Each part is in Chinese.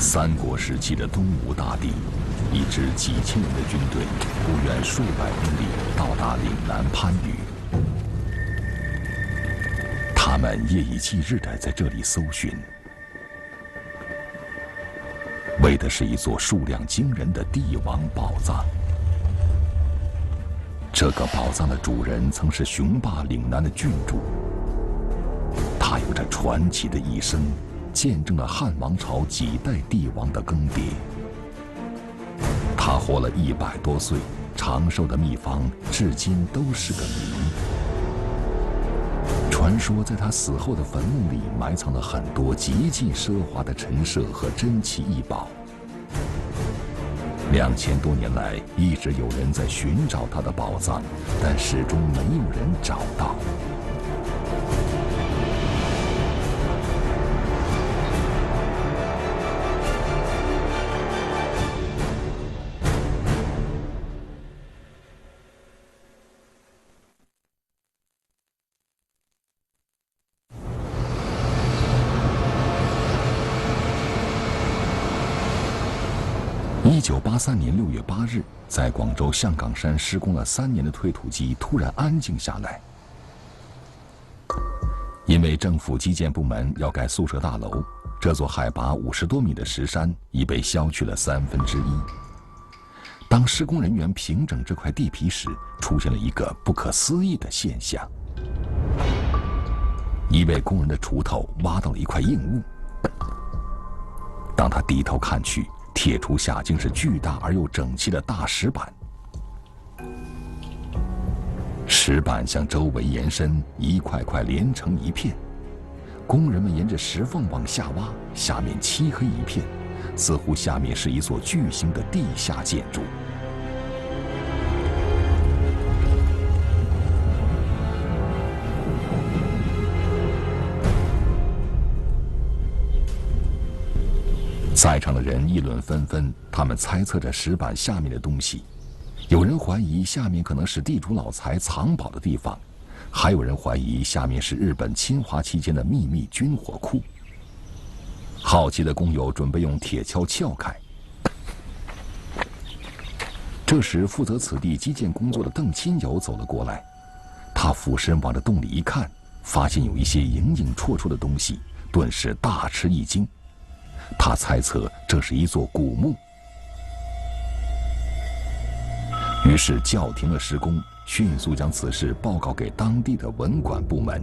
三国时期的东吴大地，一支几千人的军队，不远数百公里到达岭南番禺。他们夜以继日地在这里搜寻，为的是一座数量惊人的帝王宝藏。这个宝藏的主人曾是雄霸岭南的郡主，他有着传奇的一生，见证了汉王朝几代帝王的更迭。他活了100多岁，长寿的秘方至今都是个谜。传说在他死后的坟墓里埋藏了很多极尽奢华的陈设和珍奇异宝。2000多年来，一直有人在寻找他的宝藏，但始终没有人找到。1983年6月8日，在广州象岗山施工了3年的推土机突然安静下来，因为政府基建部门要盖宿舍大楼，这座海拔50多米的石山已被削去了1/3。当施工人员平整这块地皮时，出现了一个不可思议的现象：一位工人的锄头挖到了一块硬物，当他低头看去，铁锄下竟是巨大而又整齐的大石板，石板向周围延伸，一块块连成一片。工人们沿着石缝往下挖，下面漆黑一片，似乎下面是一座巨型的地下建筑。在场的人议论纷纷，他们猜测着石板下面的东西。有人怀疑下面可能是地主老财藏宝的地方，还有人怀疑下面是日本侵华期间的秘密军火库。好奇的工友准备用铁锹撬开。这时，负责此地基建工作的邓亲友走了过来，他俯身往这洞里一看，发现有一些影影绰绰的东西，顿时大吃一惊。他猜测这是一座古墓，于是叫停了施工，迅速将此事报告给当地的文管部门。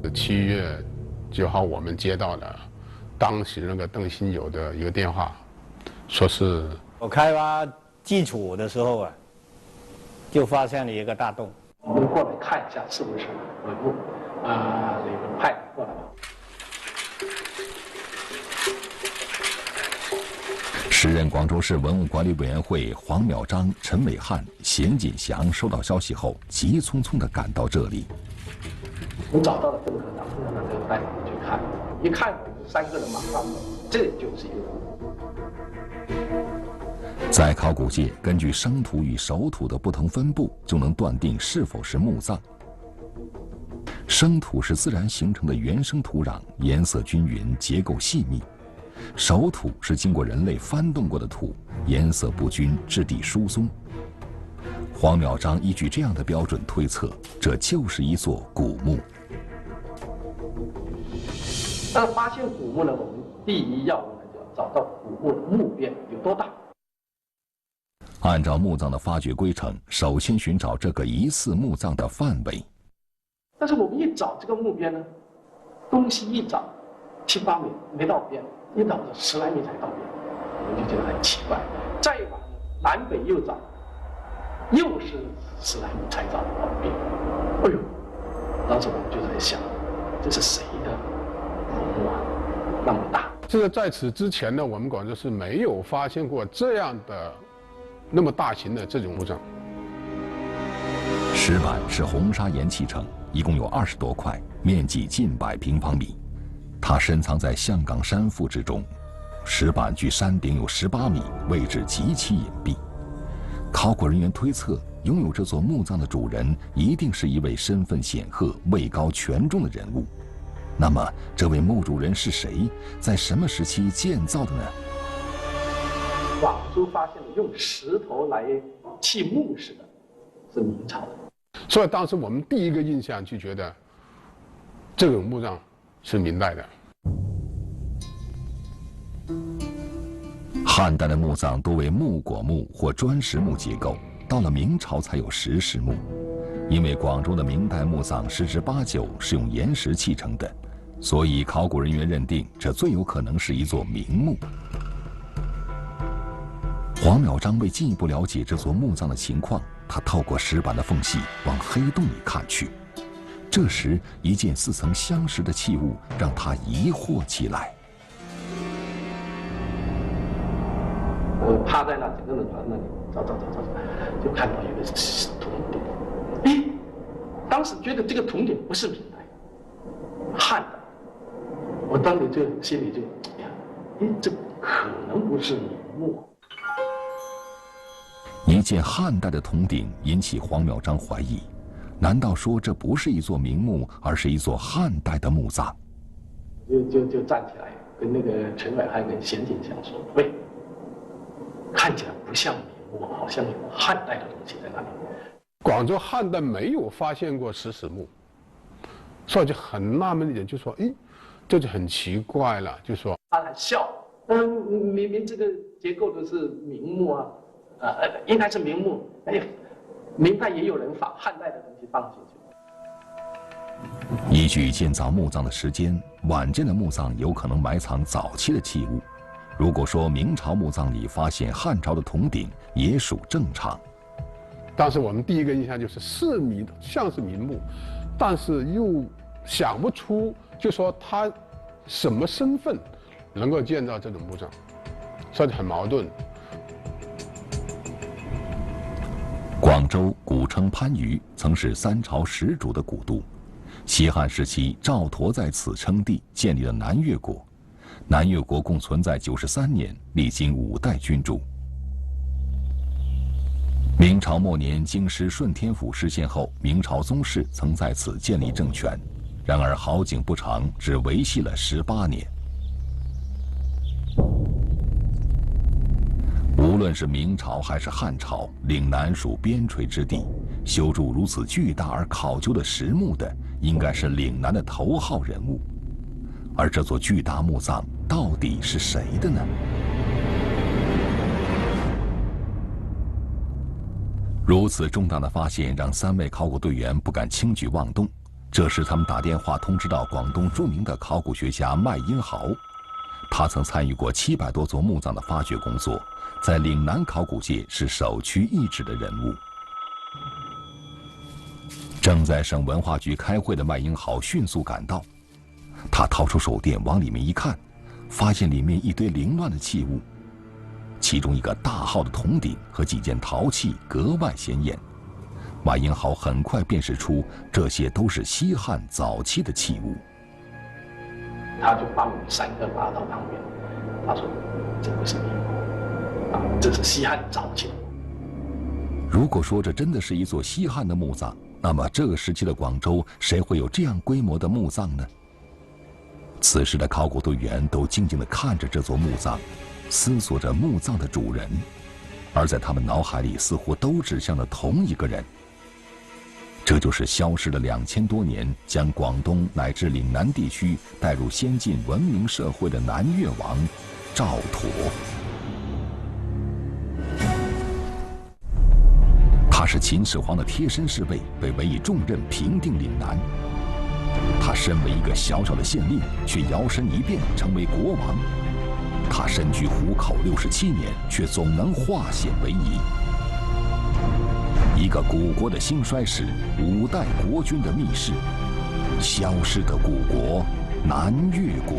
7月9号，我们接到了当时那个邓新友的一个电话，说是我开挖基础的时候啊，就发现了一个大洞。我们过来看一下是不是文物，那个派过来。时任广州市文物管理委员会黄淼章、陈伟汉、钱锦祥收到消息后，急匆匆地赶到这里。我找到了这个科长，让他带我们去看。一看，我们3个人马上，这就是一个文物。在考古界，根据生土与熟土的不同分布，就能断定是否是墓葬。生土是自然形成的原生土壤，颜色均匀，结构细密。熟土是经过人类翻动过的土，颜色不均，质地疏松。黄淼章依据这样的标准推测，这就是一座古墓。但发现古墓呢，我们第一要务呢，就要找到古墓的墓边有多大。按照墓葬的发掘规程，首先寻找这个疑似墓葬的范围。但是我们一找这个墓边呢，东西一找7、8米没到边。一找到10来米才到边，我们就觉得很奇怪。再往南北又找，又是10来米才找到边。哎呦，当时我们就在想，这是谁的坟墓啊？那么大。这个在此之前呢，我们广州是没有发现过这样的那么大型的这种墓葬。石板是红砂岩砌成，一共有20多块，面积近100平方米。它深藏在象岗山腹之中，石板距山顶有18米，位置极其隐蔽。考古人员推测，拥有这座墓葬的主人一定是一位身份显赫、位高权重的人物。那么，这位墓主人是谁？在什么时期建造的呢？广州发现的用石头来砌墓室的，是明朝的。所以当时我们第一个印象就觉得，这种墓葬是明代的。汉代的墓葬多为木椁墓或砖石墓结构，到了明朝才有石室墓。因为广州的明代墓葬十之八九是用岩石砌成的，所以考古人员认定这最有可能是一座明墓。黄邈章为进一步了解这座墓葬的情况，他透过石板的缝隙往黑洞里看去。这时，一件似曾相识的器物让他疑惑起来。我趴在那，整个人趴在那里找，就看到一个铜鼎。哎，当时觉得这个铜鼎不是明代，汉代。我当时就心里就，这可能不是明墓。一件汉代的铜鼎引起黄邈章怀疑，难道说这不是一座明墓，而是一座汉代的墓葬？就站起来，跟那个陈伟还跟贤景祥说：“喂，看起来不像明墓，好像有汉代的东西在那里。”广州汉代没有发现过石室墓，所以就很纳闷一点，就说：“哎，这就很奇怪了。”就说他还笑，明明这个结构的是明墓啊。应该是明墓，明代也有人把汉代的东西放进去。依据建造墓葬的时间，晚建的墓葬有可能埋藏早期的器物。如果说明朝墓葬里发现汉朝的铜鼎，也属正常。当时我们第一个印象就是像是明墓，但是又想不出，就说他什么身份能够建造这种墓葬，所以很矛盾。广州古称番禺，曾是三朝始祖的古都。西汉时期，赵佗在此称帝，建立了南越国。南越国共存在93年，历经5代君主。明朝末年，京师顺天府失陷后，明朝宗室曾在此建立政权，然而好景不长，只维系了18年。无论是明朝还是汉朝，岭南属边陲之地，修筑如此巨大而考究的石墓的，应该是岭南的头号人物。而这座巨大墓葬到底是谁的呢？如此重大的发现让3位考古队员不敢轻举妄动。这时，他们打电话通知到广东著名的考古学家麦英豪，他曾参与过700多座墓葬的发掘工作，在岭南考古界是首屈一指的人物。正在省文化局开会的麦英豪迅速赶到，他掏出手电往里面一看，发现里面一堆凌乱的器物，其中一个大号的铜鼎和几件陶器格外显眼。麦英豪很快辨识出这些都是西汉早期的器物。他就把我们3个拉到旁边，他说：“这不是明墓，这是西汉早期的。”如果说这真的是一座西汉的墓葬，那么这个时期的广州谁会有这样规模的墓葬呢？此时的考古队员都静静地看着这座墓葬，思索着墓葬的主人，而在他们脑海里似乎都指向了同一个人。这就是消失了2000多年，将广东乃至岭南地区带入先进文明社会的南越王赵佗。他是秦始皇的贴身侍卫，被委以重任平定岭南。他身为一个小小的县令，却摇身一变成为国王。他身居虎口67年，却总能化险为夷。一个古国的兴衰史，5代国君的秘事，消失的古国南越国。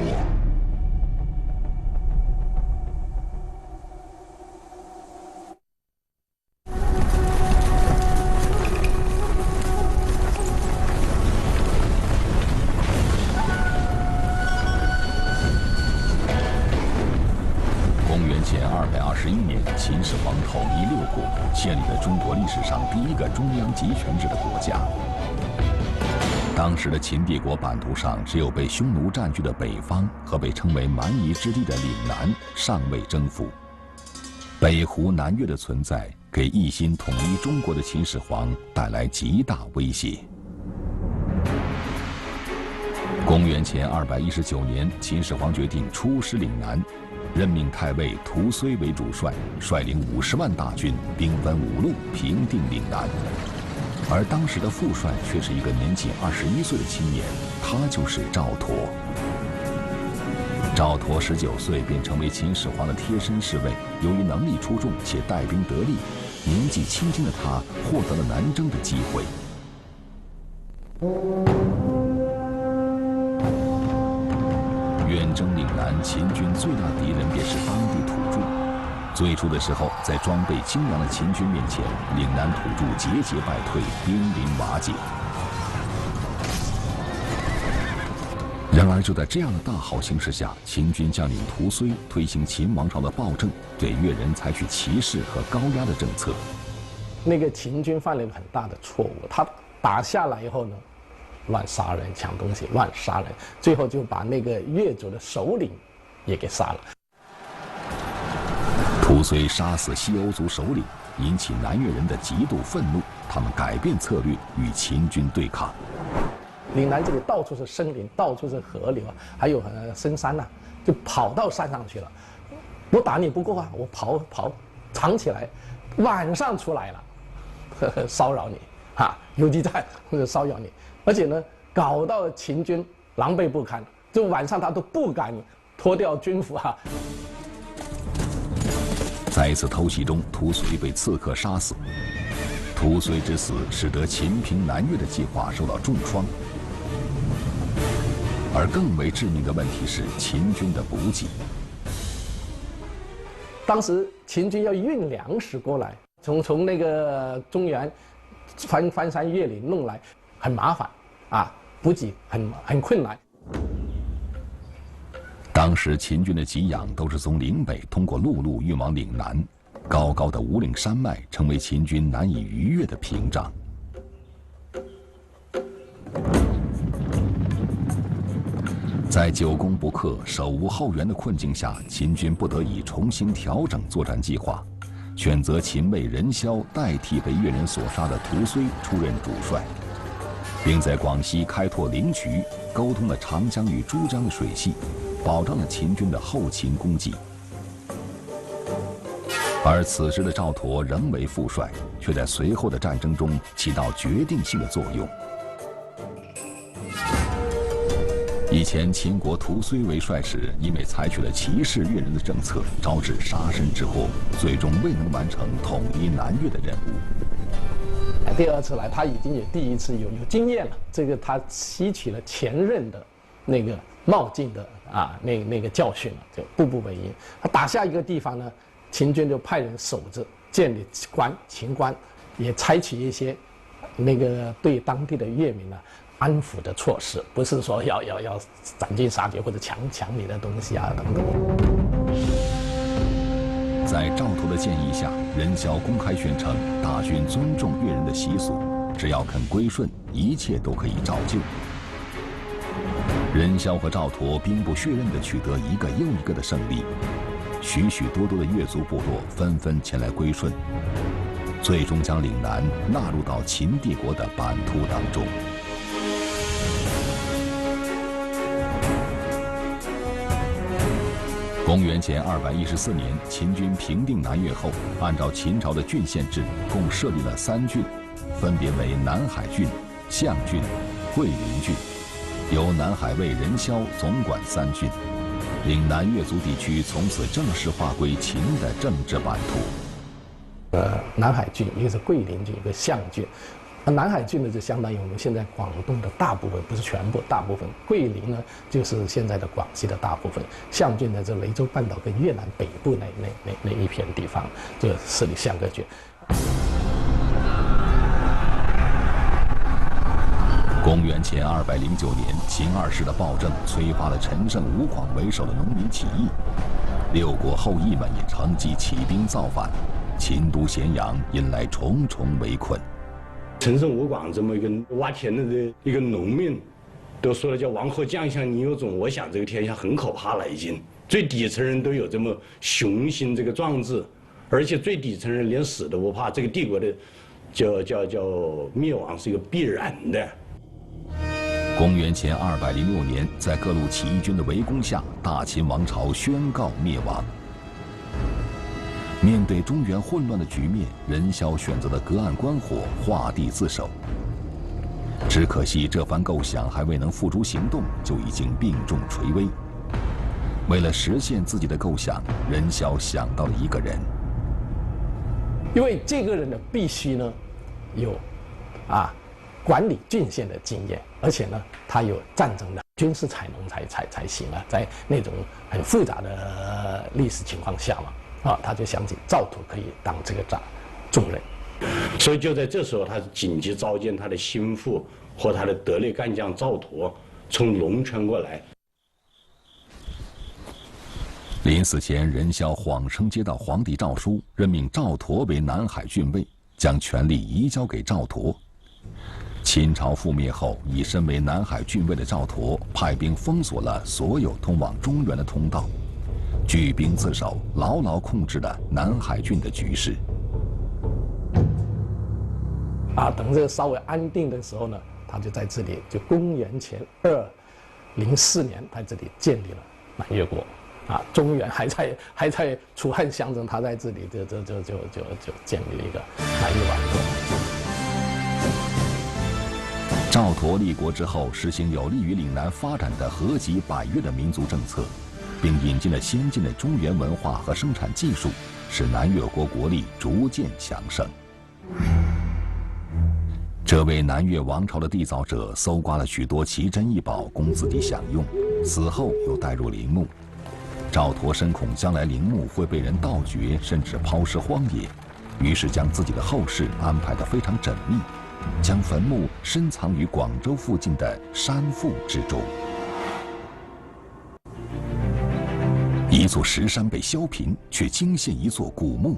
221年，秦始皇统一6国，建立了中国历史上第一个中央集权制的国家。当时的秦帝国版图上，只有被匈奴占据的北方和被称为蛮夷之地的岭南尚未征服。北胡南越的存在，给一心统一中国的秦始皇带来极大威胁。公元前219年，秦始皇决定出师岭南，任命太尉屠睢为主帅，率领50万大军，兵分5路平定岭南。而当时的副帅却是一个年仅21岁的青年，他就是赵佗。赵佗19岁便成为秦始皇的贴身侍卫，由于能力出众且带兵得力，年纪轻轻的他获得了南征的机会。远征岭南，秦军最大的敌人便是当地土著。最初的时候，在装备精良的秦军面前，岭南土著节节败退，兵临瓦解。然而，就在这样的大好形势下，秦军将领屠睢推行秦王朝的暴政，对越人采取歧视和高压的政策。那个秦军犯了一个很大的错误，他打下来以后呢，乱杀人、抢东西、乱杀人，最后就把那个越族的首领也给杀了。屠睢杀死西欧族首领，引起南越人的极度愤怒，他们改变策略，与秦军对抗。岭南这里到处是森林，到处是河流啊，还有深山呐，就跑到山上去了。我打你不过啊，我跑藏起来，晚上出来了，骚扰你啊，游击战或者骚扰你，而且呢，搞到秦军狼狈不堪，就晚上他都不敢脱掉军服啊。在一次偷袭中，屠睢被刺客杀死。屠睢之死使得秦平南越的计划受到重创。而更为致命的问题是秦军的补给。当时秦军要运粮食过来，从那个中原翻山越岭弄来，很麻烦啊，补给很困难。当时秦军的给养都是从岭北通过陆路运往岭南，高高的五岭山脉成为秦军难以逾越的屏障。在久攻不克、手无后援的困境下，秦军不得已重新调整作战计划，选择秦魏任嚣代替被越人所杀的屠睢出任主帅，并在广西开拓灵渠，沟通了长江与珠江的水系，保障了秦军的后勤供给。而此时的赵佗仍为副帅，却在随后的战争中起到决定性的作用。以前秦国屠睢为帅时，因为采取了歧视越人的政策，招致杀身之祸，最终未能完成统一南越的任务。第二次来，他已经有第一次有经验了，这个他吸取了前任的那个冒进的那个教训了，就步步为营。他打下一个地方呢，秦军就派人守着，建立秦关，也采取一些那个对当地的越民安抚的措施，不是说要斩尽杀绝或者抢你的东西啊等等。在赵佗的建议下，任嚣公开宣称大军尊重越人的习俗，只要肯归顺，一切都可以照旧。任嚣和赵佗兵不血刃地取得一个又一个的胜利，许许多多的越族部落纷纷前来归顺，最终将岭南纳入到秦帝国的版图当中。公元前214年，秦军平定南越后，按照秦朝的郡县制，共设立了3郡，分别为南海郡、象郡、桂林郡，由南海尉任嚣总管3郡。岭南越族地区从此正式划归秦的政治版图。南海郡，一个是桂林郡，一个象郡。南海郡呢，就相当于我们现在广东的大部分，不是全部，大部分。桂林呢，就是现在的广西的大部分。象郡呢，就雷州半岛跟越南北部那一片地方，就设立象个郡。公元前209年，秦2世的暴政催发了陈胜、吴广为首的农民起义，6国后裔们也乘机起兵造反，秦都咸阳引来重重围困。陈胜吴广这么一个挖田的一个农民，都说了叫王侯将相宁有种。我想这个天下很可怕了，已经最底层人都有这么雄心这个壮志，而且最底层人连死都不怕，这个帝国的叫灭亡是一个必然的。公元前206年，在各路起义军的围攻下，大秦王朝宣告灭亡。面对中原混乱的局面，任嚣选择了隔岸观火，画地自守。只可惜这番构想还未能付诸行动，就已经病重垂危。为了实现自己的构想，任嚣想到了一个人。因为这个人呢，必须呢有管理郡县的经验，而且呢他有战争的军事才能才行啊。在那种很复杂的历史情况下嘛，他就想起赵佗可以当这个重任。所以就在这时候，他紧急召见他的心腹和他的得力干将赵佗从龙泉过来。临死前，任嚣谎称接到皇帝诏书，任命赵佗为南海郡尉，将权力移交给赵佗。秦朝覆灭后，以身为南海郡尉的赵佗派兵封锁了所有通往中原的通道，举兵自守，牢牢控制了南海郡的局势。等这个稍微安定的时候呢，他就在这里，就公元前204年，在这里建立了南越国。中原还在楚汉相争，他在这里就建立了一个南越王国。赵佗立国之后，实行有利于岭南发展的河集百越的民族政策，并引进了先进的中原文化和生产技术，使南越国国力逐渐强盛。这位南越王朝的缔造者搜刮了许多奇珍异宝供自己享用，死后又带入陵墓。赵佗深恐将来陵墓会被人盗掘，甚至抛尸荒野，于是将自己的后事安排得非常缜密，将坟墓深藏于广州附近的山腹之中。一座石山被削平，却惊现一座古墓。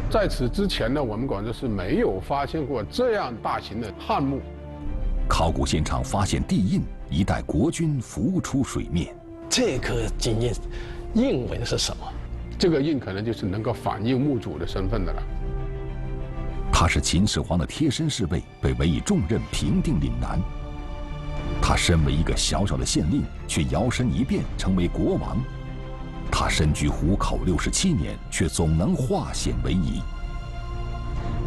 在此之前呢，我们广州是没有发现过这样大型的汉墓。考古现场发现地印，一代国君浮出水面。这颗金印印为的是什么？这个印可能就是能够反映墓主的身份的了。他是秦始皇的贴身侍卫，被委以重任平定岭南。他身为一个小小的县令，却摇身一变成为国王。他身居虎口67年，却总能化险为夷。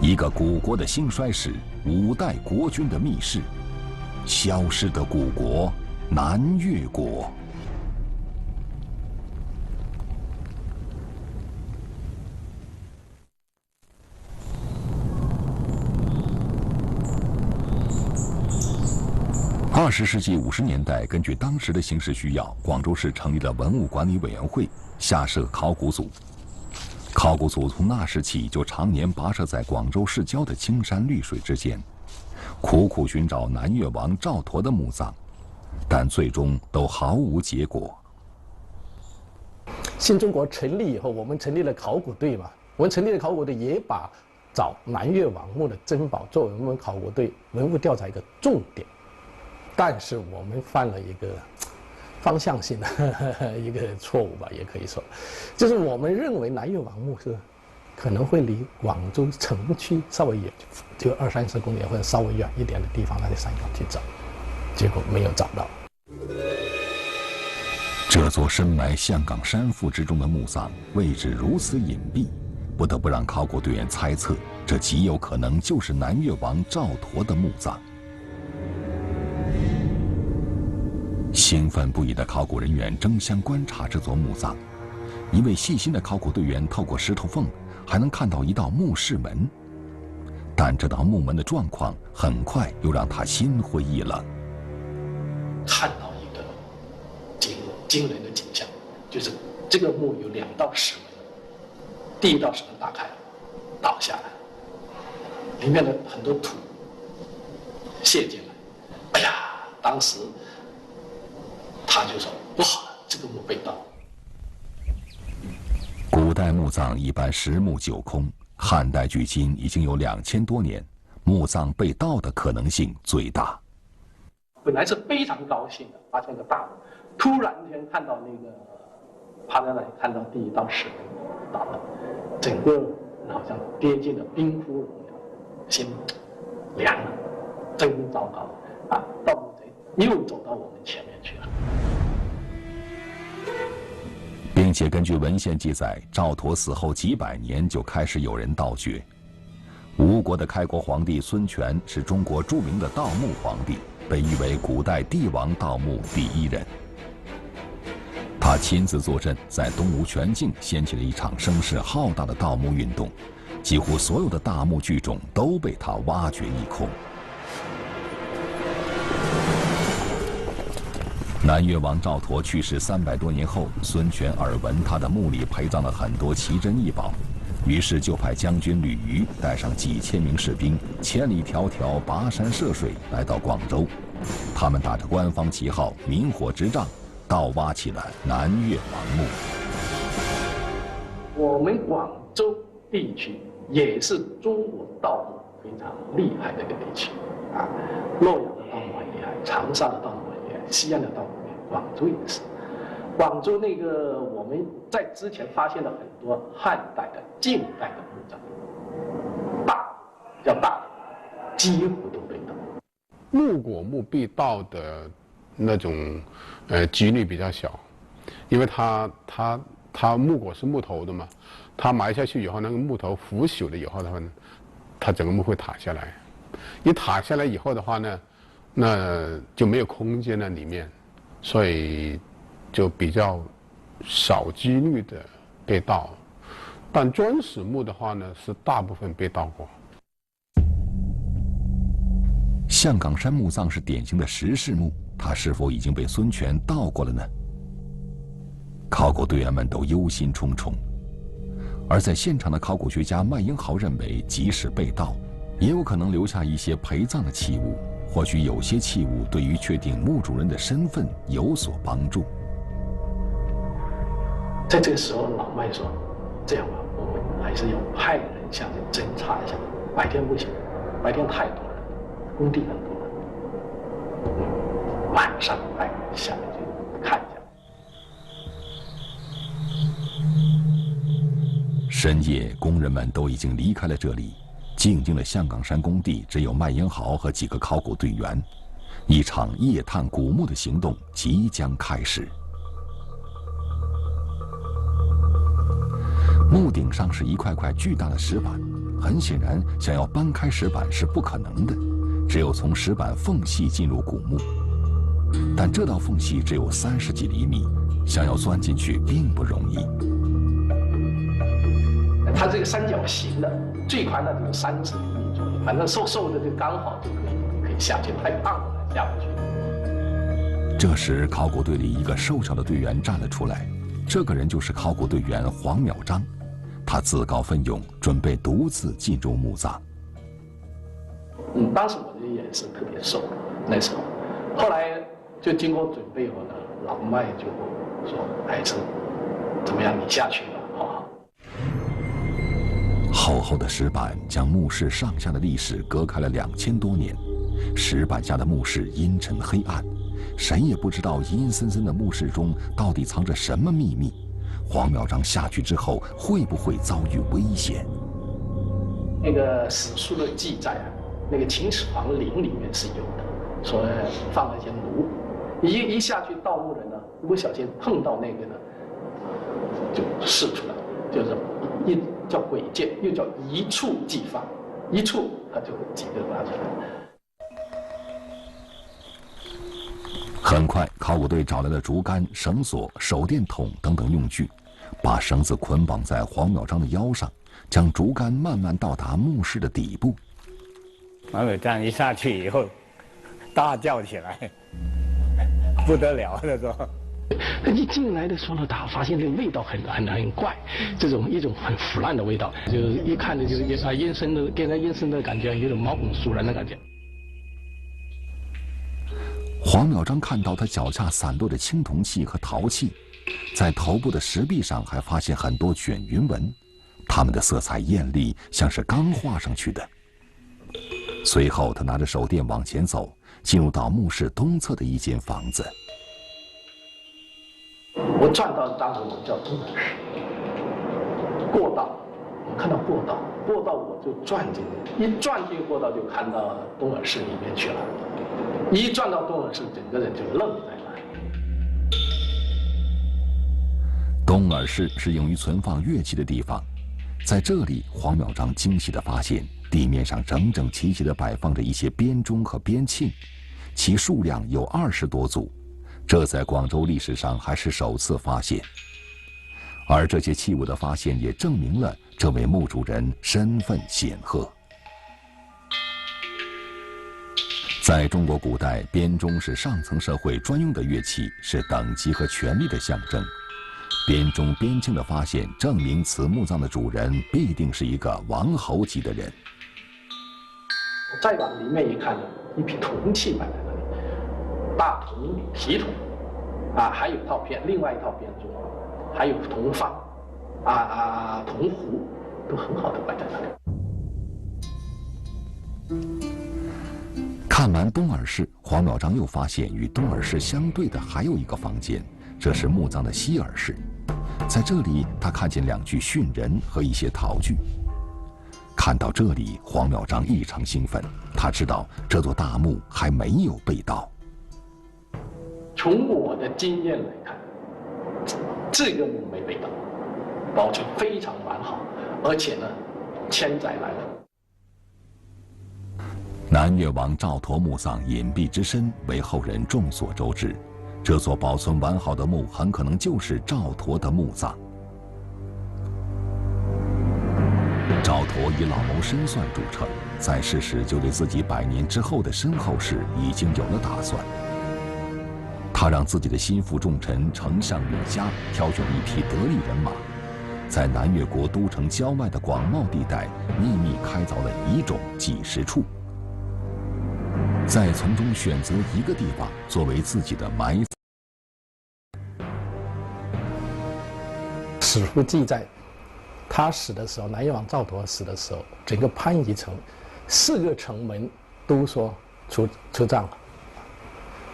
一个古国的兴衰史，5代国君的秘事，消失的古国南越国。20世纪50年代，根据当时的形势需要，广州市成立了文物管理委员会，下设考古组。考古组从那时起就常年跋涉在广州市郊的青山绿水之间，苦苦寻找南越王赵佗的墓葬，但最终都毫无结果。新中国成立以后，我们成立了考古队嘛，我们成立了考古队，也把找南越王墓的珍宝作为我们考古队文物调查一个重点。但是我们犯了一个方向性的一个错误吧，也可以说，就是我们认为南越王墓是可能会离广州城区稍微远，就20-30公里或者稍微远一点的地方，那些山岗去找，结果没有找到。这座深埋象岗山腹之中的墓葬位置如此隐蔽，不得不让考古队员猜测，这极有可能就是南越王赵佗的墓葬。兴奋不已的考古人员争相观察这座墓葬，一位细心的考古队员透过石头缝还能看到一道墓室门，但这道墓门的状况很快又让他心灰意冷。看到一个惊人的景象，就是这个墓有2道石门，第1道石门打开，倒下来，里面的很多土泄进来，哎呀，当时他就说不好了，这个墓被盗。古代墓葬一般10墓9空，汉代距今已经有2000多年，墓葬被盗的可能性最大。本来是非常高兴的，发现个大墓，突然间看到那个趴在那里看到第一道石碑倒了，整个人好像跌进了冰窟窿，心凉了，真糟糕啊！盗墓贼又走到我们前面去了。并且根据文献记载，赵佗死后几百年就开始有人盗掘。吴国的开国皇帝孙权是中国著名的盗墓皇帝，被誉为古代帝王盗墓第一人。他亲自坐镇，在东吴全境掀起了一场声势浩大的盗墓运动，几乎所有的大墓巨冢都被他挖掘一空。南越王赵佗去世300多年后，孙权耳闻他的墓里陪葬了很多奇珍异宝，于是就派将军吕虞带上几千名士兵，千里迢迢跋山涉水来到广州。他们打着官方旗号，明火执仗，盗挖起了南越王墓。我们广州地区也是中国盗墓非常厉害的一个地区啊，洛阳的盗墓很厉害，长沙的盗墓很厉害，西安的盗墓很厉害，广州也是。广州那个我们在之前发现了很多汉代的、晋代的墓葬，大的，几乎都被盗。木椁墓被盗的那种几率比较小，因为它木椁是木头的嘛，它埋下去以后，那个木头腐朽了以后的话呢，它整个墓会塌下来。一塌下来以后的话呢，那就没有空间了里面，所以就比较少几率的被盗。但砖石墓的话呢，是大部分被盗过。象岗山墓葬是典型的石室墓，它是否已经被孙权盗过了呢？考古队员们都忧心忡忡。而在现场的考古学家麦英豪认为，即使被盗，也有可能留下一些陪葬的器物，或许有些器物对于确定墓主人的身份有所帮助。在这个时候，老麦说：“这样吧，我们还是要派人下去侦查一下。白天不行，白天太多人，工地很多人，晚上派人下面去看一下。”深夜，工人们都已经离开了这里，静静的象岗山工地只有麦英豪和几个考古队员。一场夜探古墓的行动即将开始。墓顶上是一块块巨大的石板，很显然，想要搬开石板是不可能的，只有从石板缝隙进入古墓。但这道缝隙只有30几厘米，想要钻进去并不容易。它这个三角形的，最宽的就是30厘米左右，反正瘦的就刚好就可以下去，太胖了下不去。这时，考古队里一个瘦小的队员站了出来，这个人就是考古队员黄淼章。他自告奋勇，准备独自进入墓葬。当时我也是特别瘦，那时候，后来就经过准备后呢，老麦就说：“孩子，怎么样？你下去吧，好不好？”厚厚的石板将墓室上下的历史隔开了2000多年，石板下的墓室阴沉黑暗，谁也不知道阴森森的墓室中到底藏着什么秘密。黄淼章下去之后会不会遭遇危险？那个史书的记载啊，那个秦始皇陵里面是有的，说放了一些炉，一下去盗墓人呢，如果小心碰到那个呢，就试出来，就是一叫鬼剑，又叫一触即发，一触它就会几个发出来。很快，考古队找来了竹竿、绳索、手电筒等等用具，把绳子捆绑在黄淼章的腰上，将竹竿慢慢到达墓室的底部。黄淼章一下去以后，大叫起来，不得了那种。一进来的时候呢，他发现这个味道很怪，一种很腐烂的味道，就一看呢就阴森的，给人阴森的感觉，有种毛骨悚然的感觉。黄淼章看到他脚下散落着青铜器和陶器，在头部的石壁上还发现很多卷云纹，它们的色彩艳丽，像是刚画上去的。随后，他拿着手电往前走，进入到墓室东侧的一间房子。我转到当时我们叫东耳室，过道，我看到过道，过道我就转进去，一转进过道就看到东耳室里面去了，一转到东耳室，整个人就愣在那里。东耳室是用于存放乐器的地方，在这里，黄邈章惊喜地发现地面上整整齐齐地摆放着一些编钟和编磬，其数量有20多组。这在广州历史上还是首次发现，而这些器物的发现也证明了这位墓主人身份显赫。在中国古代，编钟是上层社会专用的乐器，是等级和权力的象征。编钟编磬的发现，证明此墓葬的主人必定是一个王侯级的人。再往里面一看，一批铜器摆在那里。大铜提铜，还有一套另外一套编钟，还有铜方，铜壶，都很好的摆在那里。看完东耳室，黄邈章又发现与东耳室相对的还有一个房间，这是墓葬的西耳室。在这里，他看见2具殉人和一些陶具。看到这里，黄邈章异常兴奋，他知道这座大墓还没有被盗。从我的经验来看，这个墓没被盗，保存非常完好，而且呢，千载难逢。南越王赵佗墓葬隐蔽之深为后人众所周知，这座保存完好的墓很可能就是赵佗的墓葬。赵佗以老谋深算著称，在世时就对自己100年之后的身后事已经有了打算。他让自己的心腹重臣丞相吕嘉挑选一批得力人马，在南越国都城郊外的广袤地带秘密开凿了遗冢几十处，再从中选择一个地方作为自己的埋葬。史书记载，他死的时候，南越王赵佗死的时候，整个番禺城4个城门都说出葬了。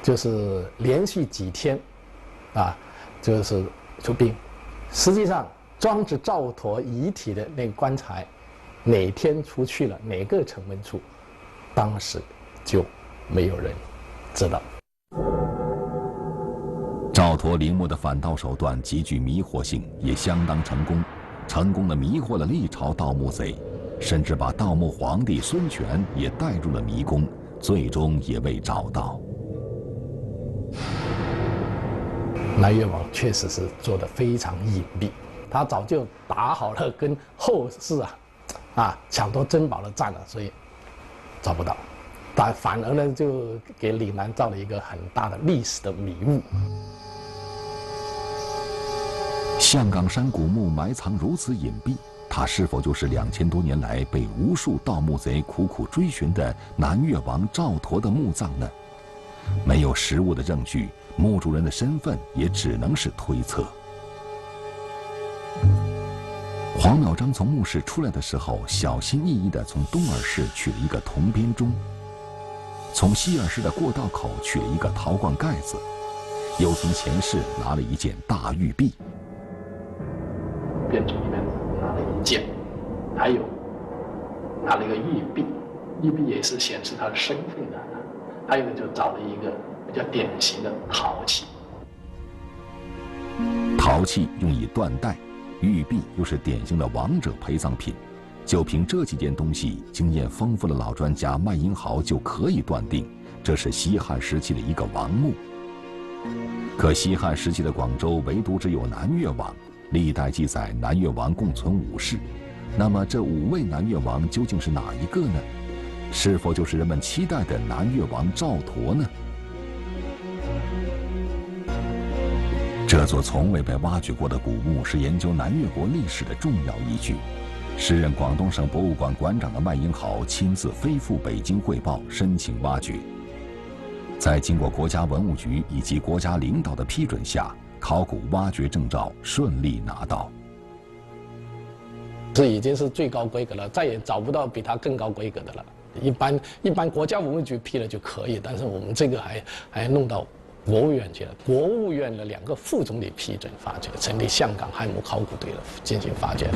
就是连续几天，就是出殡。实际上，装着赵佗遗体的那个棺材，哪天出去了，哪个城门处，当时就没有人知道。赵佗陵墓的反盗手段极具迷惑性，也相当成功，成功地迷惑了历朝盗墓贼，甚至把盗墓皇帝孙权也带入了迷宫，最终也未找到。南越王确实是做得非常隐蔽，他早就打好了跟后世抢夺珍宝的战了，所以找不到，但反而呢就给岭南造了一个很大的历史的迷雾。象岗山古墓埋藏如此隐蔽，它是否就是2000多年来被无数盗墓贼苦苦追寻的南越王赵佗的墓葬呢？没有实物的证据，墓主人的身份也只能是推测。黄邈章从墓室出来的时候，小心翼翼地从东耳室取了一个铜编钟，从西耳室的过道口取了一个陶罐盖子，又从前室拿了一件大玉璧。编钟里面拿了一件，还有拿了一个玉璧，玉璧也是显示他的身份的。还有呢，就找了一个比较典型的陶器。陶器用以缎带，玉璧又是典型的王者陪葬品。就凭这几件东西，经验丰富的老专家麦英豪就可以断定，这是西汉时期的一个王墓。可西汉时期的广州唯独只有南越王，历代记载南越王共存5世。那么这5位南越王究竟是哪一个呢？是否就是人们期待的南越王赵佗呢？这座从未被挖掘过的古墓是研究南越国历史的重要依据。时任广东省博物馆馆长的麦英豪亲自飞赴北京汇报，申请挖掘。在经过国家文物局以及国家领导的批准下，考古挖掘证照顺利拿到。这已经是最高规格了，再也找不到比它更高规格的了。一般国家文物局批了就可以，但是我们这个还弄到国务院去了。国务院的2个副总理批准发掘，成立香港汉墓考古队了，进行发掘。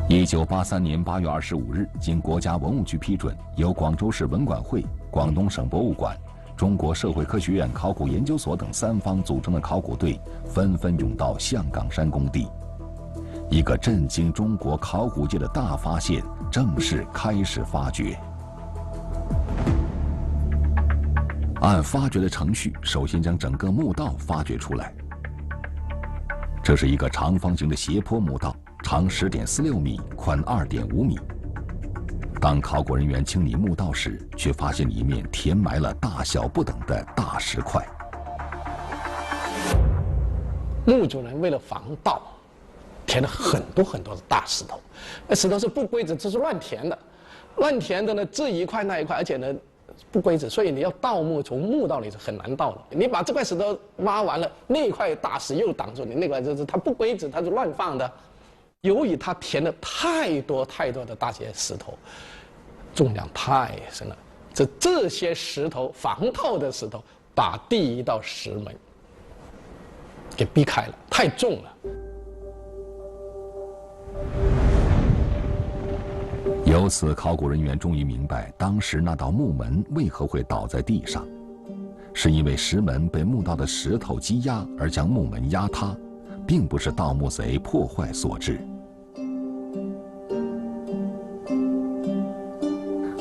1983年8月25日，经国家文物局批准，由广州市文管会、广东省博物馆、中国社会科学院考古研究所等3方组成的考古队纷纷涌到象岗山工地。一个震惊中国考古界的大发现正式开始发掘。按发掘的程序，首先将整个墓道发掘出来。这是一个长方形的斜坡墓道，长10.46米，宽2.5米。当考古人员清理墓道时，却发现里面填埋了大小不等的大石块。墓主人为了防盗，填了很多的大石头，那石头是不规则，这是乱填的，呢这一块那一块，而且呢不规则，所以你要盗墓从墓道里是很难盗的。你把这块石头挖完了，那块大石又挡住你，那块它不规则，它是乱放的。由于它填了太多的大些石头，重量太深了，这些石头防盗的石头把第1道石门给逼开了，太重了。由此，考古人员终于明白，当时那道墓门为何会倒在地上，是因为石门被墓道的石头积压而将墓门压塌，并不是盗墓贼破坏所致。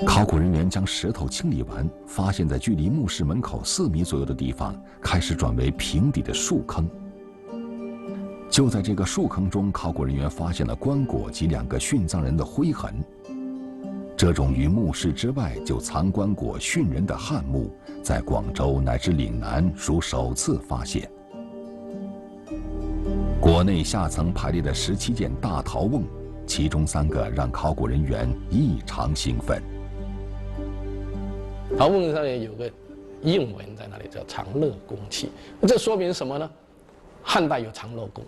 考古人员将石头清理完，发现在距离墓室门口4米左右的地方，开始转为平底的树坑。就在这个树坑中，考古人员发现了棺椁及2个殉葬人的灰痕。这种于墓室之外就藏棺椁殉人的汉墓，在广州乃至岭南属首次发现。椁内下层排列的17件大陶瓮，其中3个让考古人员异常兴奋。陶瓮上面有个印文在那里，叫长乐公器。这说明什么呢？汉代有长乐宫，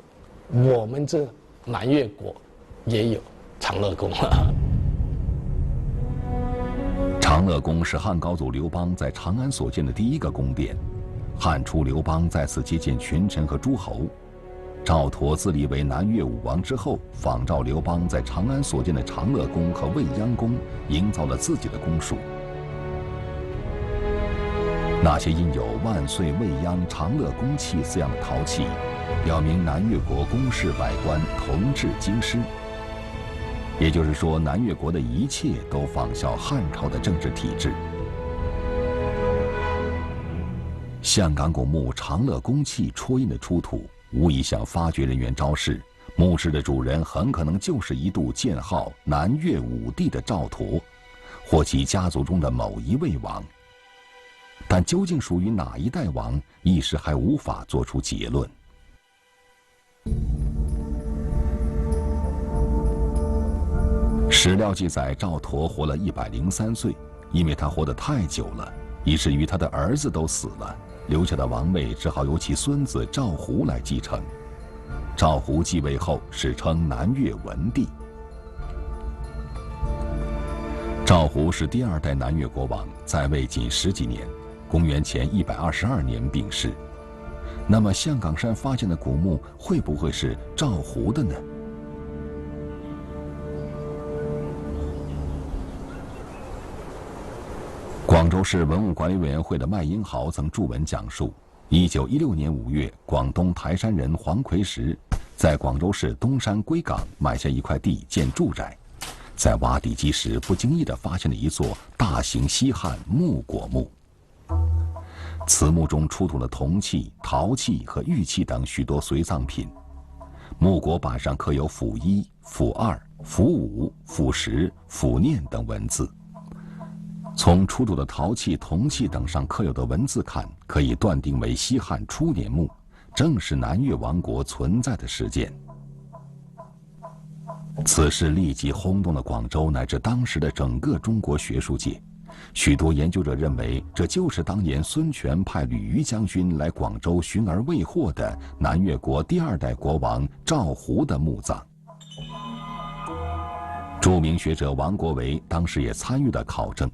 我们这南越国也有长乐宫。长乐宫是汉高祖刘邦在长安所建的第1个宫殿，汉初刘邦在此接见群臣和诸侯。赵佗自立为南越武王之后，仿照刘邦在长安所建的长乐宫和未央宫，营造了自己的宫属。那些印有“万岁未央长乐宫器”字样的陶器，表明南越国宫室外观同治京师。也就是说，南越国的一切都仿效汉朝的政治体制。象岗古墓长乐宫器戳印的出土，无疑向发掘人员昭示，墓室的主人很可能就是一度建号南越武帝的赵佗，或其家族中的某一位王。但究竟属于哪一代王，一时还无法做出结论。史料记载，赵佗活了103岁，因为他活得太久了，以至于他的儿子都死了，留下的王位只好由其孙子赵胡来继承。赵胡继位后，史称南越文帝。赵胡是第2代南越国王，在位仅10几年，公元前122年病逝。那么象岗山发现的古墓会不会是赵胡的呢？广州市文物管理委员会的麦英豪曾著文讲述，1916年5月，广东台山人黄奎石在广州市东山归港买下一块地建住宅，在挖地基时不经意地发现了一座大型西汉木椁墓。此墓中出土了铜器、陶器和玉器等许多随葬品，木椁板上刻有府1、府2、府5、府10、府念等文字。从出土的陶器、铜器等上刻有的文字看，可以断定为西汉初年墓，正是南越王国存在的时间。此事立即轰动了广州乃至当时的整个中国学术界，许多研究者认为，这就是当年孙权派吕虞将军来广州寻而未获的南越国第2代国王赵胡的墓葬。著名学者王国维当时也参与了考证，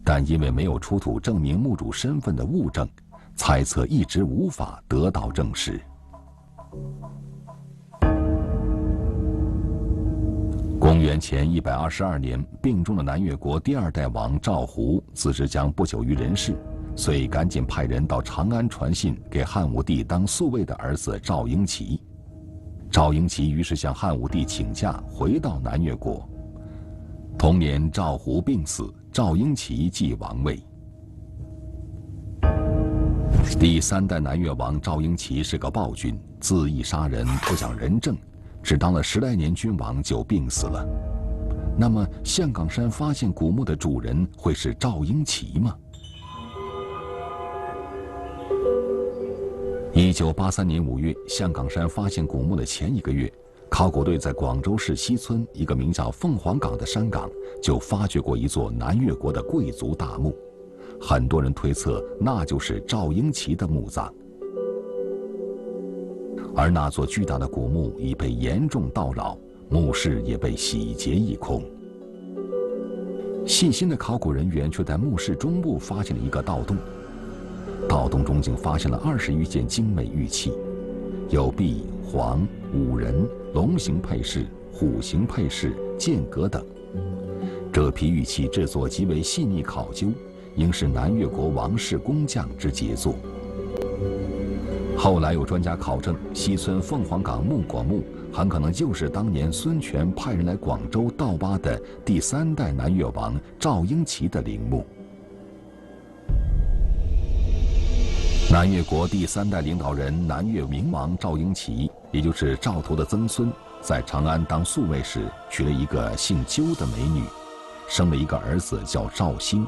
但因为没有出土证明墓主身份的物证，猜测一直无法得到证实。公元前122年，病重的南越国第2代王赵胡自知将不久于人世，遂赶紧派人到长安传信给汉武帝当宿卫的儿子赵婴齐。赵婴齐于是向汉武帝请假，回到南越国。同年，赵胡病死，赵婴齐继王位。第3代南越王赵婴齐是个暴君，恣意杀人，不讲仁政，只当了10来年君王就病死了。那么，象岗山发现古墓的主人会是赵婴齐吗？1983年5月，象岗山发现古墓的前1个月，考古队在广州市西村一个名叫凤凰岗的山岗就发掘过一座南越国的贵族大墓，很多人推测那就是赵婴齐的墓葬。而那座巨大的古墓已被严重盗扰，墓室也被洗劫一空。细心的考古人员却在墓室中部发现了一个盗洞，盗洞中竟发现了20余件精美玉器，有璧、黄、五人、龙形配饰、虎形配饰、剑阁等。这批玉器制作极为细腻考究，应是南越国王室工匠之杰作。后来有专家考证，西村凤凰岗木果墓很可能就是当年孙权派人来广州盗挖的第3代南越王赵婴齐的陵墓。南越国第3代领导人南越明王赵婴齐，也就是赵佗的曾孙，在长安当宿卫时娶了一个姓鸠的美女，生了一个儿子叫赵兴。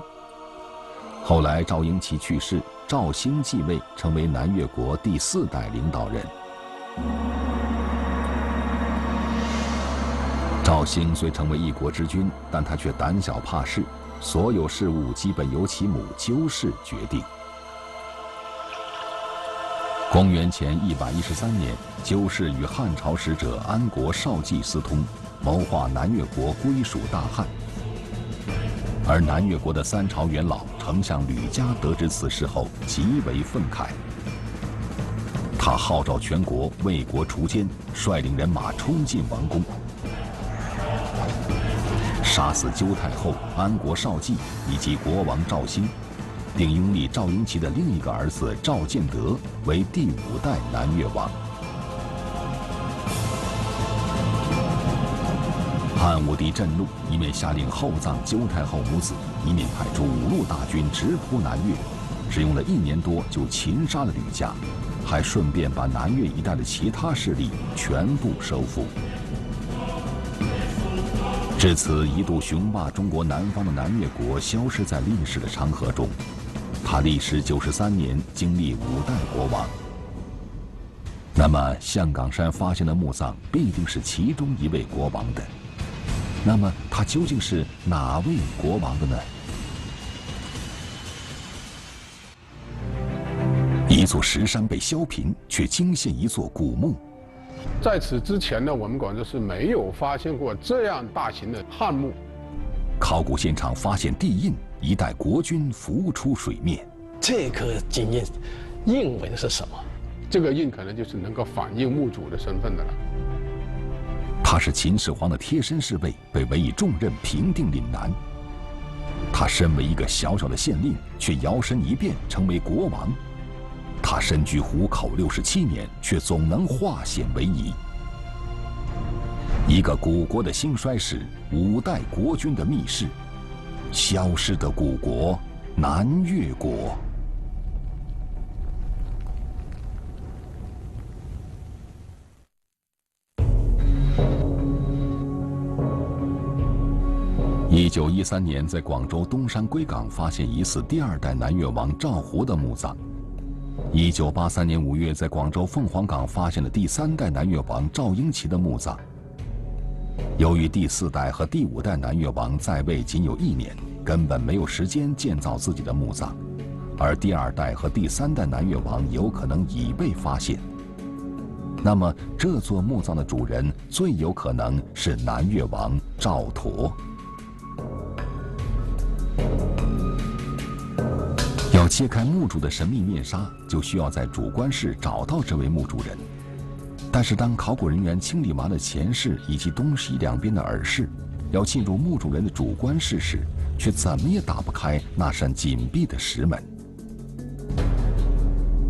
后来赵婴齐去世，赵兴继位，成为南越国第4代领导人。赵兴虽成为一国之君，但他却胆小怕事，所有事务基本由其母鸠氏决定。公元前113年，鸠氏与汉朝使者安国少季私通，谋划南越国归属大汉。而南越国的3朝元老丞相吕嘉得知此事后，极为愤慨。他号召全国为国除奸，率领人马冲进王宫，杀死鸠太后、安国少季以及国王赵兴，并拥立赵婴齐的另一个儿子赵建德为第5代南越王。汉武帝震怒，一面下令厚葬鸠太后母子，一面派出5路大军直扑南越，只用了1年多就擒杀了吕嘉，还顺便把南越一带的其他势力全部收复。至此，一度雄霸中国南方的南越国消失在历史的长河中。他历时93年，经历5代国王。那么，象岗山发现的墓葬必定是其中一位国王的。那么，他究竟是哪位国王的呢？一座石山被削平，却惊现一座古墓。在此之前呢，我们广州是没有发现过这样大型的汉墓。考古现场发现地印，一代国君浮出水面。这个经印印文是什么？这个印可能就是能够反映墓主的身份的了。他是秦始皇的贴身侍卫，被委以重任，平定岭南。他身为一个小小的县令，却摇身一变成为国王。他身居虎口67年，却总能化险为夷。一个古国的兴衰史，5代国君的秘事，消失的古国南越国。1913年，在广州东山归港发现疑似第2代南越王赵胡的墓葬。1983年5月，在广州凤凰岗发现了第3代南越王赵婴齐的墓葬。由于第4代和第5代南越王在位仅有1年，根本没有时间建造自己的墓葬，而第2代和第3代南越王有可能已被发现。那么这座墓葬的主人最有可能是南越王赵佗。要揭开墓主的神秘面纱，就需要在主棺室找到这位墓主人。但是当考古人员清理完了前室以及东西两边的耳室，要进入墓主人的主棺室时，却怎么也打不开那扇紧闭的石门。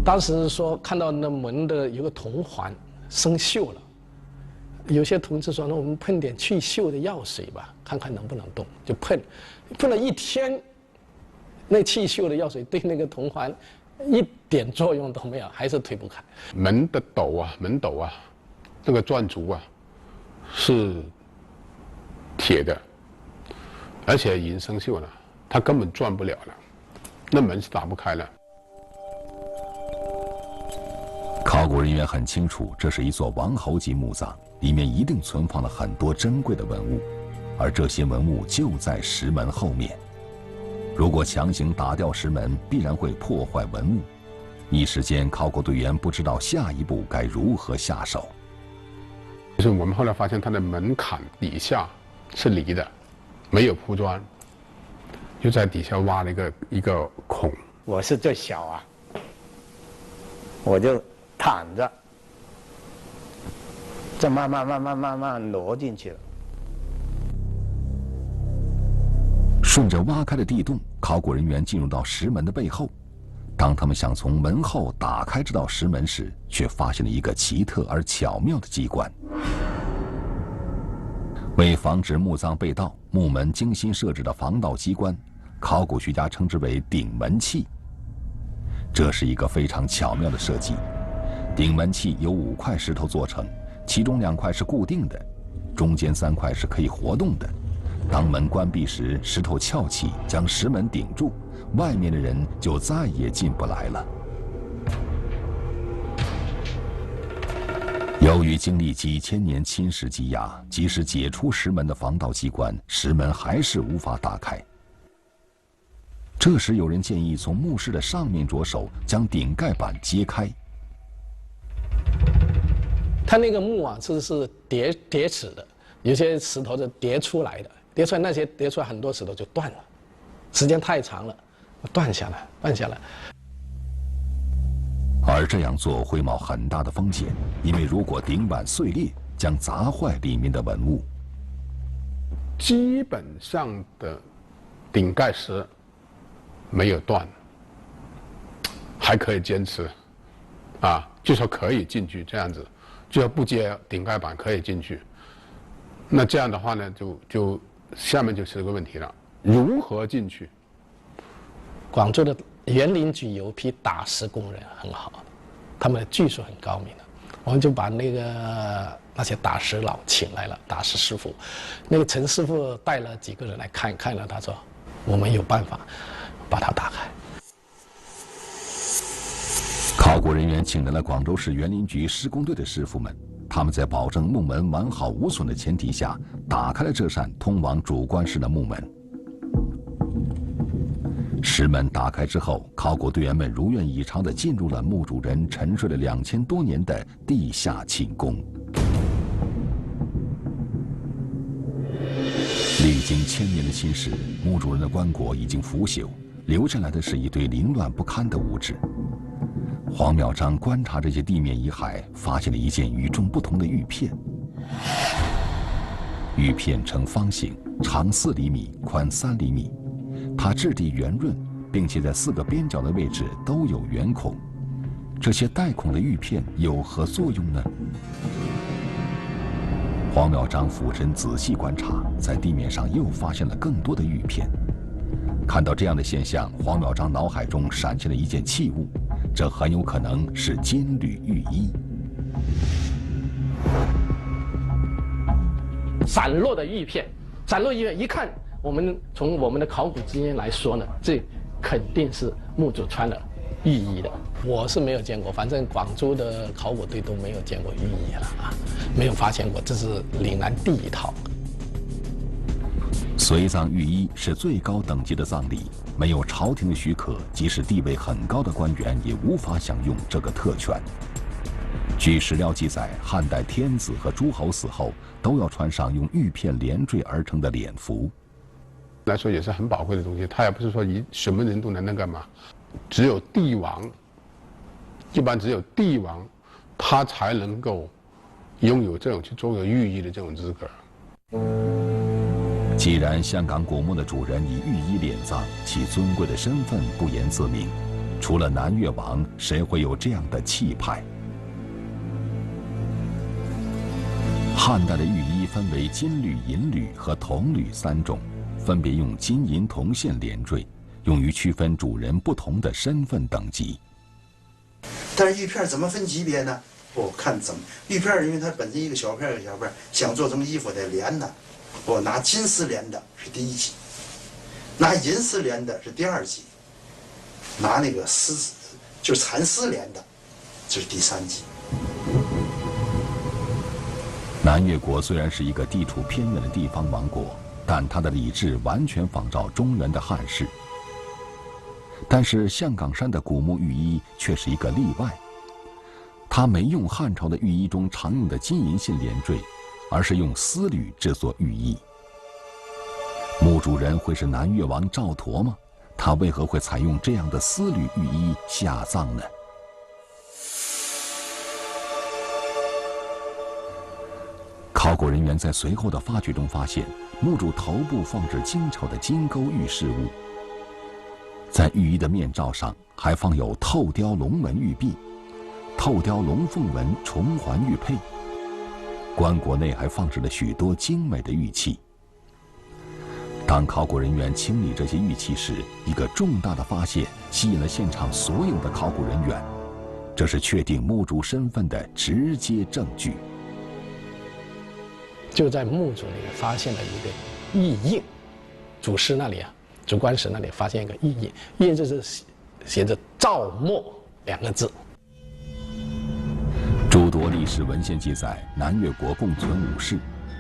当时说看到那门的有个铜环生锈了，有些同志说：“那我们喷点去锈的药水吧，看看能不能动。”就喷了一天，那去锈的药水对那个铜环一点作用都没有，还是推不开。门的门斗啊，那个转足啊，是铁的，而且已经生锈了，它根本转不了了，那门是打不开了。考古人员很清楚，这是一座王侯级墓葬，里面一定存放了很多珍贵的文物，而这些文物就在石门后面。如果强行打掉石门，必然会破坏文物。一时间，考古队员不知道下一步该如何下手。就是我们后来发现，它的门槛底下是离的，没有铺砖，就在底下挖了一个孔。我是最小啊，我就躺着，这慢慢挪进去了。顺着挖开的地洞，考古人员进入到石门的背后。当他们想从门后打开这道石门时，却发现了一个奇特而巧妙的机关。为防止墓葬被盗，墓门精心设置的防盗机关，考古学家称之为顶门器。这是一个非常巧妙的设计。顶门器由5块石头做成，其中2块是固定的，中间3块是可以活动的。当门关闭时，石头翘起，将石门顶住，外面的人就再也进不来了。由于经历几千年侵蚀积压，即使解除石门的防盗机关，石门还是无法打开。这时有人建议从墓室的上面着手，将顶盖板揭开。它那个墓啊，是叠齿的，有些石头是叠出来的，叠出来很多石头就断了，时间太长了，断下来。而这样做会冒很大的风险，因为如果顶板碎裂，将砸坏里面的文物。基本上的顶盖石没有断，还可以坚持，啊，就说可以进去这样子，就说不接顶盖板可以进去。那这样的话呢，就下面就是个问题了，如何进去？广州的园林局有批打石工人很好，他们的技术很高明的，我们就把那些打石佬请来了，打石师傅，那个陈师傅带了几个人来看了，他说我们有办法把它打开。考古人员请来了广州市园林局施工队的师傅们，他们在保证墓门完好无损的前提下，打开了这扇通往主棺室的木门。石门打开之后，考古队员们如愿以偿地进入了墓主人沉睡了2000多年的地下寝宫。历经1000年的侵蚀，墓主人的棺椁已经腐朽，留下来的是一堆凌乱不堪的物质。黄妙章观察这些地面遗骸，发现了一件与众不同的玉片。玉片呈方形，长4厘米，宽3厘米。它质地圆润，并且在4个边角的位置都有圆孔。这些带孔的玉片有何作用呢？黄妙章俯身仔细观察，在地面上又发现了更多的玉片。看到这样的现象，黄妙章脑海中闪现了一件器物，这很有可能是金缕玉衣。散落的玉片，一看，从我们的考古经验来说呢，这肯定是墓主穿了玉衣的。我是没有见过，反正广州的考古队都没有见过玉衣了啊，没有发现过，这是岭南第一套。随葬玉衣是最高等级的葬礼，没有朝廷的许可，即使地位很高的官员也无法享用这个特权。据史料记载，汉代天子和诸侯死后都要穿上用玉片连缀而成的殓服，来说也是很宝贵的东西。它也不是说什么人都能那干嘛，只有帝王，一般只有帝王，他才能够拥有这种去做个寓意的这种资格。既然香港古墓的主人以玉衣殓葬，其尊贵的身份不言自明。除了南越王，谁会有这样的气派？汉代的玉衣分为金缕、银缕和铜缕3种，分别用金银铜线连缀，用于区分主人不同的身份等级。但是玉片怎么分级别呢？看怎么玉片，因为它本身一个小片一个小片，想做成衣服得连呢。拿金丝连的是第1级，拿银丝连的是第2级，拿那个丝就是蚕丝连的，这是第3级。南越国虽然是一个地处偏远的地方王国，但它的礼制完全仿照中原的汉式。但是象岗山的古墓玉衣却是一个例外，它没用汉朝的玉衣中常用的金银线连缀，而是用丝缕制作玉衣。墓主人会是南越王赵佗吗？他为何会采用这样的丝缕玉衣下葬呢？考古人员在随后的发掘中发现，墓主头部放置精巧的金钩玉饰物，在玉衣的面罩上还放有透雕龙纹玉璧、透雕龙凤纹重环玉佩，棺椁内还放置了许多精美的玉器。当考古人员清理这些玉器时，一个重大的发现吸引了现场所有的考古人员，这是确定墓主身份的直接证据。就在墓主那个发现了一个玉印，主尸那里啊，主棺石那里发现一个玉印，玉印就是写着赵墨2个字。诸多历史文献记载，南越国共存5世，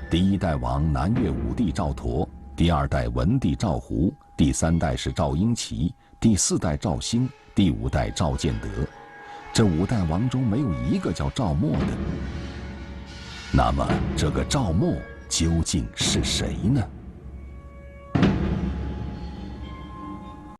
第1代王南越武帝赵佗，第2代文帝赵胡，第3代是赵婴齐，第4代赵兴，第5代赵建德。这5代王中没有一个叫赵墨的。那么，这个赵墨究竟是谁呢？